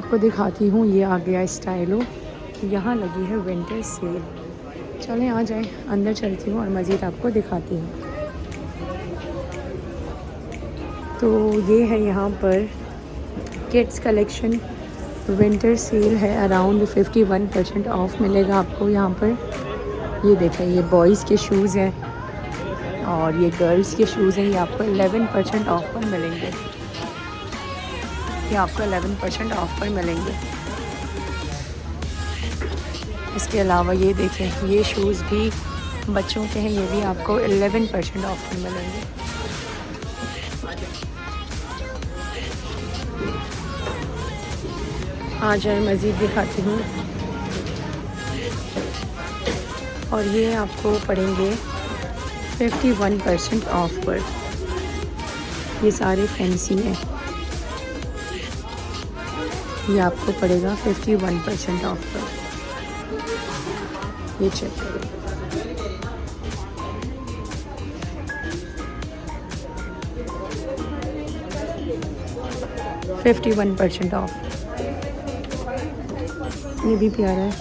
आपको दिखाती हूँ, ये आ गया स्टाइलो, यहाँ लगी है विंटर सेल। चलें आ जाएं, अंदर चलती हूँ और मज़ीद आपको दिखाती हूँ। तो ये है यहाँ पर किड्स कलेक्शन, विंटर सेल है, अराउंड 51% ऑफ मिलेगा आपको यहाँ पर। ये देखें, ये बॉयज़ के शूज़ हैं और ये गर्ल्स के शूज़ हैं। ये आपको 11% ऑफ पर मिलेंगे। ये आपको 11% ऑफ पर मिलेंगे। इसके अलावा ये देखें, ये शूज़ भी बच्चों के हैं, ये भी आपको 11% ऑफ पर मिलेंगे। आ जाए, मज़ीद दिखाती हूँ। और ये आपको पड़ेंगे 51% ऑफ पर। ये सारे फैंसी हैं। ये आपको पड़ेगा 51% ऑफ पर। ये चेक करें, $51% ऑफ। ये भी प्यारा है,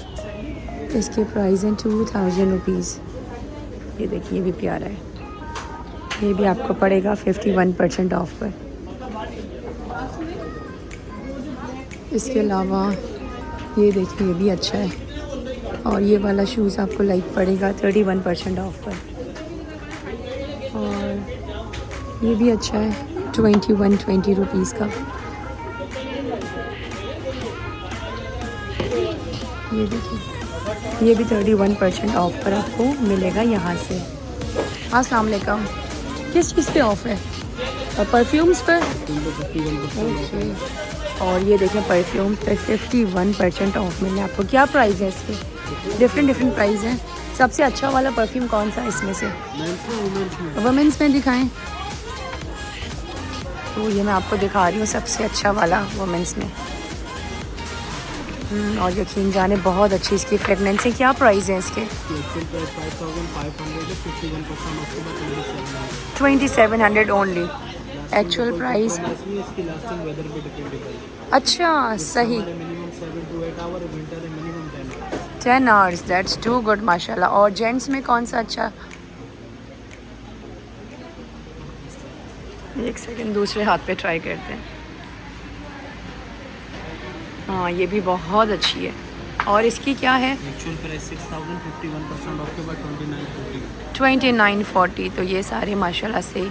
इसके प्राइस हैं 2000 रुपीज़। ये देखिए, ये भी प्यारा है, ये भी आपको पड़ेगा 51% ऑफ पर। इसके अलावा ये देखिए, ये भी अच्छा है, और ये वाला शूज़ आपको लाइक पड़ेगा 31% ऑफ पर। और ये भी अच्छा है, 20 रुपीज़ का। ये देखिए, ये भी 31% ऑफ पर आपको मिलेगा यहाँ से। अस्सलाम वालेकुम। किस चीज़ पे ऑफ़ है? और परफ्यूम्स पर? ओके। और ये देखें, परफ्यूम पे 51% ऑफ मिले आपको। क्या प्राइस है इसके? डिफरेंट प्राइस हैं। सबसे अच्छा वाला परफ्यूम कौन सा है इसमें से? वुमेंस में दिखाएं। तो ये मैं आपको दिखा रही हूँ सबसे अच्छा वाला वुमेंस में। और यकीन जाने बहुत अच्छी इसकी फ्रेगनेंस है। क्या प्राइस है इसके? 2700 ओनली। Actual price? अच्छा, सही। 10 आवर्स, दैट्स टू गुड माशाल्लाह। और जेंट्स में कौन सा अच्छा? एक सेकंड, दूसरे हाथ पे ट्राई करते हैं। हाँ, ये भी बहुत अच्छी है। और इसकी क्या है? एक्चुअल प्राइस 6000, 51% ऑफ के बाद 2940। तो ये सारे माशाल्लाह से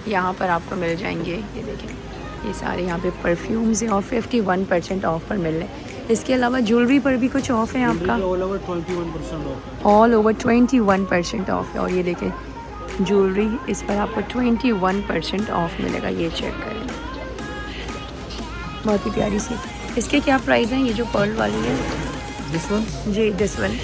यहाँ पर आपको मिल जाएंगे। ये देखें, ये सारे यहाँ पे परफ्यूम्स हैं और 51% ऑफ पर मिल रहे हैं। इसके अलावा ज्वेलरी पर भी कुछ ऑफ है आपका? All over 21% of. All over 21% of है। और ये देखें, ज्वेलरी इस पर आपको 21% ऑफ मिलेगा। ये चेक करें, बहुत ही प्यारी सी। इसके क्या प्राइस हैं? ये जो पर्ल वाली है, दिस वन जी, this one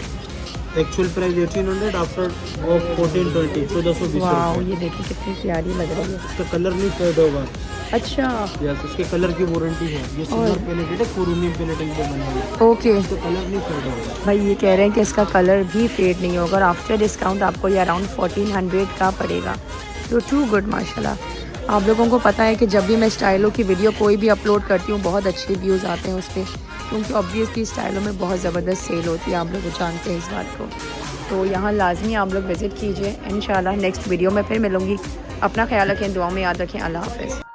actual price 1800, after off 1420, 1420। वाह, ये देखिए कितनी प्यारी लग रही है। इसका कलर नहीं फेड होगा। अच्छा, यस, इसके कलर की वारंटी है। ये सिल्वर पैलेटेड है, कोरोनियम पैलेटिंग पे बना है। ओके। इसका कलर नहीं फेड होगा। भाई ये कह रहे हैं कि इसका कलर भी फेड नहीं होगा और आफ्टर डिस्काउंट आपको ये अराउंड 1400 का पड़ेगा। तो टू गुड माशाल्लाह। आप लोगों को पता है कि जब भी मैं स्टाइलों की वीडियो कोई भी अपलोड करती हूँ, बहुत अच्छे व्यूज़ आते हैं उस पर, क्योंकि ऑब्वियसली स्टाइलों में बहुत ज़बरदस्त सेल होती है। आप लोग जानते हैं इस बात को। तो यहाँ लाजमी आप लोग विज़िट कीजिए। इंशाल्लाह नेक्स्ट वीडियो में फिर मिलूँगी। अपना ख्याल रखें, दुआ में याद रखें। अल्लाह हाफ़िज़।